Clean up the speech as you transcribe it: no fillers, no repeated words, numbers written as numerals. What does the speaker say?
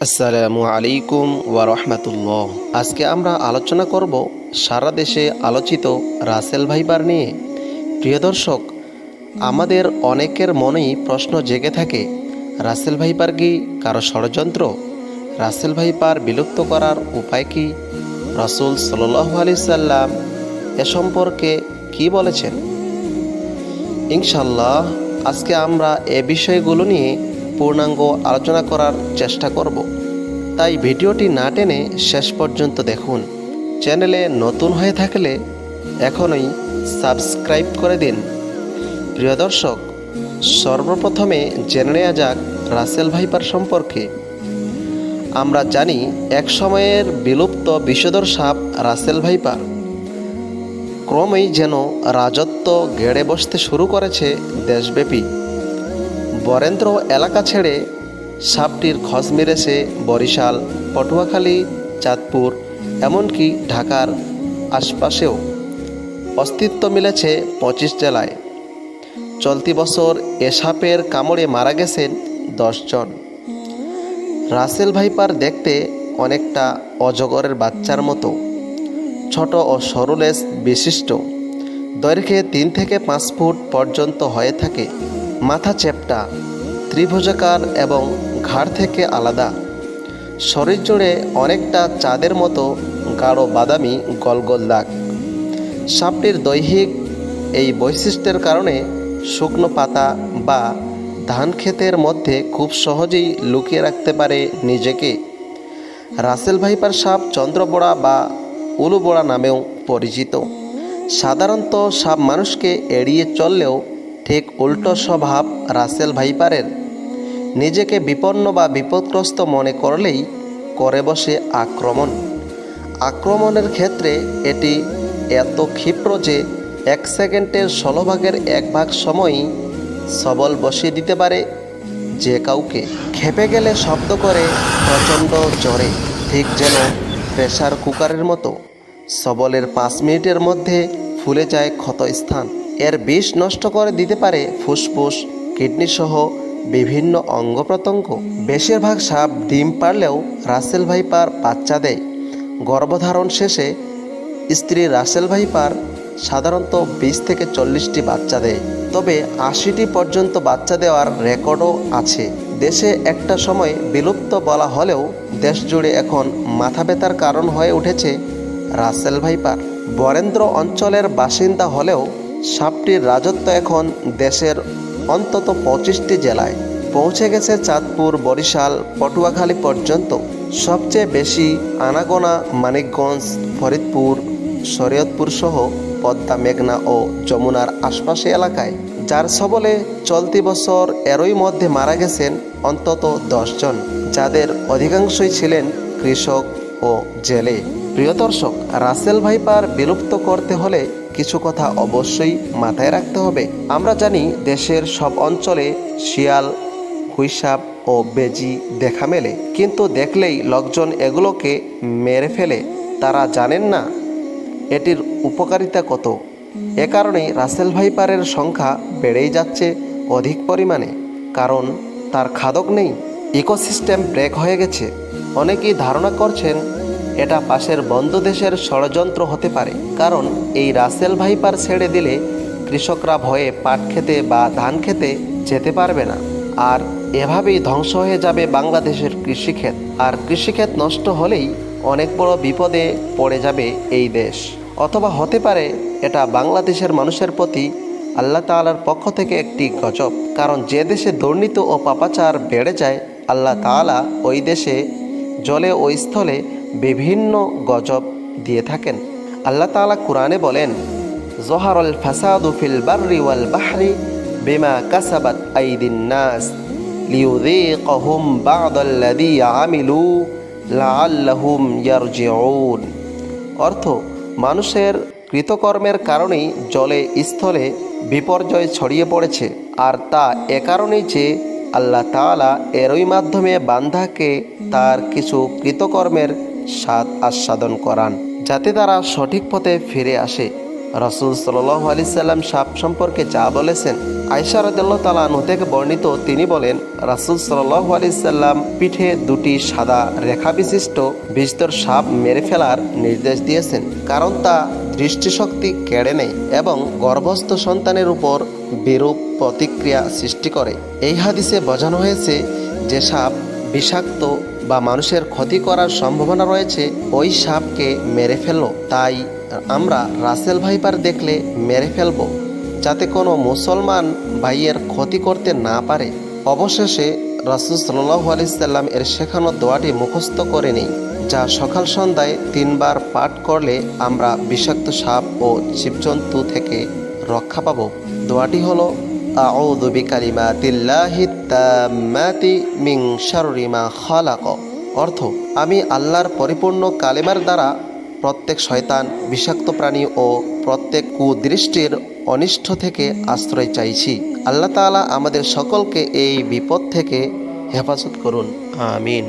আসসালামু আলাইকুম ওয়া রাহমাতুল্লাহ। আজকে আমরা আলোচনা করব সারা দেশে আলোচিত রাসেল ভাইপার নিয়ে। প্রিয় দর্শক, আমাদের অনেকের মনেই প্রশ্ন জেগে থাকে, রাসেল ভাইপার কি কারো ষড়যন্ত্র? রাসেল ভাইপার বিলুপ্ত করার উপায় কি? রাসূল সাল্লাল্লাহু আলাইহি সাল্লাম এ সম্পর্কে কি বলেছেন? ইনশাল্লাহ আজকে আমরা এ বিষয়গুলো নিয়ে পূর্ণাঙ্গ আলোচনা করার চেষ্টা করব। তাই ভিডিওটি না টেনে শেষ পর্যন্ত দেখুন। চ্যানেলে নতুন হয়ে থাকলে এখনই সাবস্ক্রাইব করে দিন। প্রিয় দর্শক, সর্বপ্রথমে জেনে নেওয়া যাক রাসেল ভাইপার সম্পর্কে। আমরা জানি এক সময়ের বিলুপ্ত বিষধর সাপ রাসেল ভাইপার ক্রমেই যেন রাজত্ব গেড়ে বসতে শুরু করেছে দেশব্যাপী। বরেন্দ্র এলাকা ছেড়ে সাপটির খোঁজ মেরেছে বরিশাল, পটুয়াখালী, চাঁদপুর, এমনকি ঢাকার আশপাশেও। অস্তিত্ব মিলেছে 25 জেলায়। চলতি বছর এ সাপের কামড়ে মারা গেছেন 10 জন। রাসেল ভাইপার দেখতে অনেকটা অজগরের বাচ্চার মতো, ছোট ও সরু লেজ বিশিষ্ট। দৈর্ঘ্যে 3 থেকে 5 ফুট পর্যন্ত হয়ে থাকে। মাথা চ্যাপ্টা, ত্রিভুজাকার এবং ঘাড় থেকে আলাদা। শরীর জুড়ে অনেকটা চাঁদের মতো গাঢ় বাদামি গোল গোল দাগ। সাপটির দৈহিক এই বৈশিষ্ট্যের কারণে শুকনো পাতা বা ধান ক্ষেতের মধ্যে খুব সহজেই লুকিয়ে রাখতে পারে নিজেকে। রাসেল ভাইপার সাপ চন্দ্রবোড়া বা উলুবোড়া নামেও পরিচিত। সাধারণত সাপ মানুষকে এড়িয়ে চললেও ঠিক উল্টো স্বভাব রাসেল ভাইপারের। নিজেকে বিপন্ন বা বিপদগ্রস্ত মনে করলেই করে বসে আক্রমণ। আক্রমণের ক্ষেত্রে এটি এত ক্ষিপ্র যে 1 সেকেন্ডের 16 ভাগের 1 ভাগ সময়ই সবল বসিয়ে দিতে পারে যে কাউকে। ক্ষেপে গেলে শব্দ করে প্রচণ্ড জোরে, ঠিক যেন প্রেসার কুকারের মতো। সবলের 5 মিনিটের মধ্যে ফুলে যায় ক্ষতস্থান। এর বিষ নষ্ট করে দিতে পারে ফুসফুস, কিডনি সহ বিভিন্ন অঙ্গ প্রত্যঙ্গ। বেশিরভাগ সাপ ডিম পারলেও রাসেল ভাইপার বাচ্চা দেয়। গর্ভধারণ শেষে স্ত্রী রাসেল ভাইপার সাধারণত 20 থেকে 40টি বাচ্চা দেয়, তবে 80টি পর্যন্ত বাচ্চা দেওয়ার রেকর্ডও আছে। দেশে একটা সময় বিলুপ্ত বলা হলেও দেশ জুড়ে এখন মাথা ব্যথার কারণ হয়ে উঠেছে রাসেল ভাইপার। বরেন্দ্র অঞ্চলের বাসিন্দা হলেও সাপটির রাজত্ব এখন দেশের অন্তত 25টি জেলায় পৌঁছে গেছে। চাঁদপুর, বরিশাল, পটুয়াখালী পর্যন্ত। সবচেয়ে বেশি আনাগোনা মানিকগঞ্জ, ফরিদপুর, শরীয়তপুর সহ পদ্মা, মেঘনা ও যমুনার আশপাশে এলাকায়, যার সবলে চলতি বছর এরই মধ্যে মারা গেছেন অন্তত 10 জন, যাদের অধিকাংশই ছিলেন কৃষক ও জেলে। প্রিয় দর্শক, রাসেল ভাইপার বিলুপ্ত করতে হলে কিছু কথা অবশ্যই মাথায় রাখতে হবে। আমরা জানি দেশের সব অঞ্চলে শিয়াল, গুইসাপ ও বেজি দেখা মেলে, কিন্তু দেখলেই লোকজন এগুলোকে মেরে ফেলে। তারা জানেন না এটির উপকারিতা কত। এ কারণেই রাসেল ভাইপারের সংখ্যা বেড়েই যাচ্ছে অধিক পরিমাণে, কারণ তার খাদক নেই। ইকোসিস্টেম ব্রেক হয়ে গেছে। অনেকেই ধারণা করছেন এটা পাশের বন্ধু দেশের ষড়যন্ত্র হতে পারে, কারণ এই রাসেল ভাইপার ছেড়ে দিলে কৃষকরা ভয়ে পাট খেতে বা ধান খেতে যেতে পারবে না। আর এভাবেই ধ্বংস হয়ে যাবে বাংলাদেশের কৃষিক্ষেত। আর কৃষিক্ষেত নষ্ট হলেই অনেক বড় বিপদে পড়ে যাবে এই দেশ। অথবা হতে পারে এটা বাংলাদেশের মানুষের প্রতি আল্লাহ তাআলার পক্ষ থেকে একটি গজব, কারণ যে দেশে দুর্নীতি ও পাপাচার বেড়ে যায়, আল্লাহ তাআলা ওই দেশে জলে ও স্থলে বিভিন্ন গজব দিয়ে থাকেন। আল্লাহ তাআলা কুরআনে বলেন, জহারুল ফাসাদু ফিল বাররি ওয়াল বাহরি বিমা কাসাবাত আইদিন নাস লিয়ুযীকাহুম বা'দাল্লাযী আমিলু লাআল্লাহুম ইয়ারজিউন। অর্থ, মানুষের কৃতকর্মের কারণেই জলে স্থলে বিপর্যয় ছড়িয়ে পড়েছে, আর তা এ কারণেই যে আল্লাহ তাআলা এরই মাধ্যমে বান্দাকে তার কিছু কৃতকর্মের স্বাদ আস্বাদন করান, যাতে তারা সঠিক পথে ফিরে আসে। রাসূল সাল্লাল্লাহু আলাইহি সাল্লাম সাপ সম্পর্কে যা বলেছেন, আয়েশা রাদিয়াল্লাহু তাআলা আনহা থেকে বর্ণিত, তিনি বলেন, রাসূল সাল্লাল্লাহু আলাইহি সাল্লাম পিঠে দুটি সাদা রেখা বিশিষ্ট বিষধর সাপ মেরে ফেলার নির্দেশ দিয়েছেন, কারণ তা দৃষ্টিশক্তি কেড়ে নেয় এবং গর্ভস্থ সন্তানের উপর বিরূপ প্রতিক্রিয়া সৃষ্টি করে। এই হাদিসে বোঝানো হয়েছে যে সাপ বিষাক্ত বা মানুষের ক্ষতি করার সম্ভাবনা রয়েছে, ওই সাপকে মেরে ফেললো। তাই আমরা রাসেল ভাইপার দেখলে মেরে ফেলবো, যাতে কোনো মুসলমান ভাইয়ের ক্ষতি করতে না পারে। অবশেষে রাসূল সাল্লাল্লাহু আলাইহি সাল্লাম এর শেখানো দোয়াটি মুখস্থ করে নেই, যা সকাল সন্ধ্যায় 3 বার পাঠ করলে আমরা বিষাক্ত সাপ ও জীবজন্তু থেকে রক্ষা পাব। দোয়াটি হলো আউযু বিকালিমাতিল্লাহিত তাম্মাতি মিন শাররি মা খালাক। অর্থ, আমি আল্লাহর পরিপূর্ণ কালেমার দ্বারা প্রত্যেক শয়তান, বিষাক্ত প্রাণী ও প্রত্যেক কুদৃষ্টির অনিষ্ট থেকে আশ্রয় চাইছি। আল্লাহ তাআলা আমাদের সকলকে এই বিপদ থেকে হেফাজত করুন, আমিন।